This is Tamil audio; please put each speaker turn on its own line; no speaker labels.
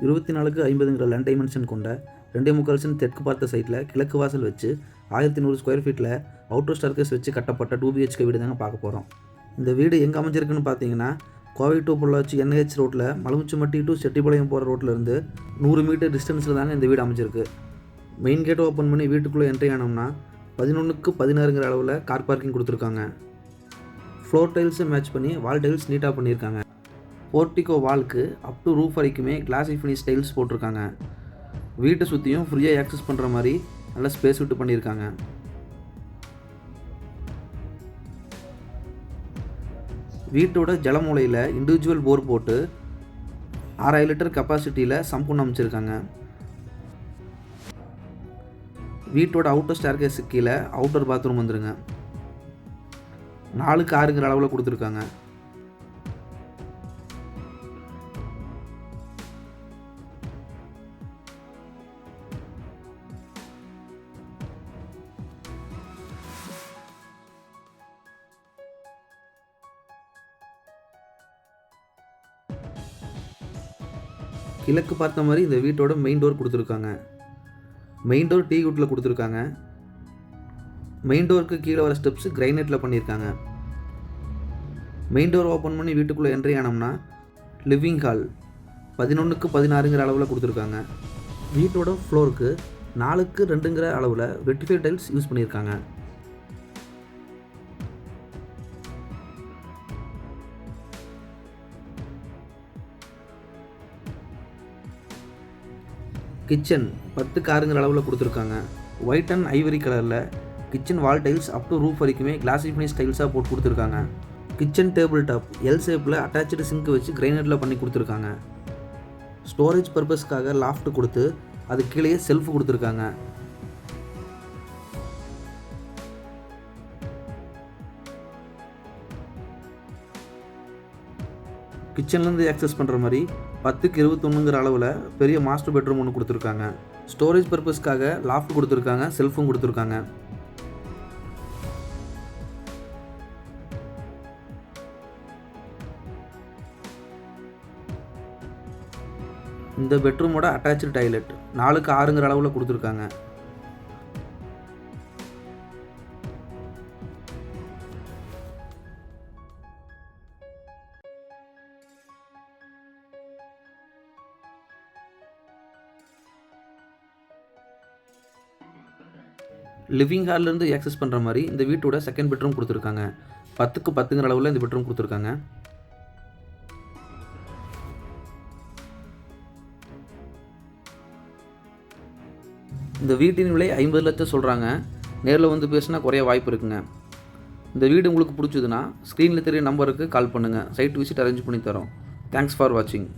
24க்கு 50ங்கிற லேண்ட் டைமென்ஷன் கொண்ட 2.25 சென்ட் தெற்கு பார்த்த சைட்டில் கிழக்கு வாசல் வச்சு 1100 ஸ்கொயர் ஃபீட்டில் அவுட்டர் ஸ்டார்கேஸ் வச்சு கட்டப்பட்ட 2 BHK வீடு தாங்க பார்க்க போகிறோம். இந்த வீடு எங்கே அமைஞ்சிருக்குன்னு பார்த்தீங்கன்னா, கோவை டு பொள்ளாச்சி NH ரோட்டில் மலமுச்சிமட்டி டு செட்டிப்பாளையம் போகிற ரோட்டிலேருந்து 100 மீட்டர் டிஸ்டன்ஸில் தாங்க இந்த வீடு அமைஞ்சிருக்கு. மெயின் கேட்டை ஓப்பன் பண்ணி வீட்டுக்குள்ளே என்ட்ரி ஆனோம்னா 11க்கு 16ங்கிற அளவில் கார் பார்க்கிங் கொடுத்துருக்காங்க. ஃப்ளோர் டைல்ஸை மேட்ச் பண்ணி வால் டைல்ஸ் நீட்டாக பண்ணியிருக்காங்க. போர்ட்டிகோ வாலுக்கு அப் டு ரூஃப் வரைக்குமே கிளாசி ஃபினிஷ் டைல்ஸ் போட்டிருக்காங்க. வீட்டை சுற்றியும் ஃப்ரீயாக ஆக்சஸ் பண்ணுற மாதிரி நல்ல ஸ்பேஸ் விட்டு பண்ணியிருக்காங்க. வீட்டோட ஜலமூலையில் இண்டிவிஜுவல் போர் போட்டு 6000 லிட்டர் கெப்பாசிட்டியில் சம்பூன் அமைச்சிருக்காங்க. வீட்டோட அவுட்டர் ஸ்டேர்கேஸுக்கு கீழே அவுட்டர் பாத்ரூம் வந்துருங்க. 4க்கு 6ங்கிற அளவில் கொடுத்துருக்காங்க. கிழக்கு பார்த்த மாதிரி இந்த வீட்டோட மெயின் டோர் கொடுத்துருக்காங்க. மெயின் டோர் டீ குட்டில் கொடுத்துருக்காங்க. மெயின் டோருக்கு கீழே வர ஸ்டெப்ஸ் கிரைனைட்டில் பண்ணியிருக்காங்க. மெயின் டோர் ஓப்பன் பண்ணி வீட்டுக்குள்ளே என்ட்ரி ஆனோம்னா லிவிங் ஹால் 11க்கு 16ங்கிற அளவில் கொடுத்துருக்காங்க. வீட்டோட ஃப்ளோருக்கு 4க்கு 2ங்கிற அளவில் வெட்டிஃபை டைல்ஸ் யூஸ் பண்ணியிருக்காங்க. கிச்சன் 10க்கு 6ங்கிற அளவில் கொடுத்துருக்காங்க. ஒயிட் அண்ட் ஐவரி கலரில் kitchen wall tiles up to roof வரைக்குமே கிளாசி ஃபினிஷ் டைல்ஸாக போட்டு கொடுத்துருக்காங்க. கிச்சன் டேபிள் டாப் எல் ஷேப்பில் அட்டாச்சு சிங்க் வச்சு கிரைனைட்டில் பண்ணி கொடுத்துருக்காங்க. ஸ்டோரேஜ் பர்பஸ்க்காக லாஃப்ட் கொடுத்து அது கீழேயே செல்ஃப் கொடுத்துருக்காங்க. கிச்சன்லேருந்து ஆக்சஸ் பண்ணுற மாதிரி 10க்கு 21ங்கிற அளவில் பெரிய மாஸ்டர் பெட்ரூம் ஒன்று கொடுத்துருக்காங்க. ஸ்டோரேஜ் பர்பஸ்க்காக லாஃப்ட் கொடுத்துருக்காங்க, செல்ஃபும் கொடுத்துருக்காங்க. இந்த பெட்ரூமோட அட்டாச்சு டாய்லெட் 4க்கு 6ங்கிற அளவில் கொடுத்துருக்காங்க. லிவிங் ஹால்லேருந்து ஆக்சஸ் பண்ணுற மாதிரி இந்த வீட்டோட செகண்ட் பெட்ரூம் கொடுத்துருக்காங்க. 10க்கு 10ங்கிற அளவில் இந்த பெட்ரூம் கொடுத்துருக்காங்க. இந்த வீட்டின் விலை 50 லட்சம் சொல்கிறாங்க. நேரில் வந்து பேசினா குறைய வாய்ப்பு இருக்குங்க. இந்த வீடு உங்களுக்கு பிடிச்சதுன்னா ஸ்க்ரீனில் தெரிய நம்பருக்கு கால் பண்ணுங்கள். சைட் விசிட் அரேஞ்ச் பண்ணி தரோம். தேங்க்ஸ் ஃபார் வாட்சிங்.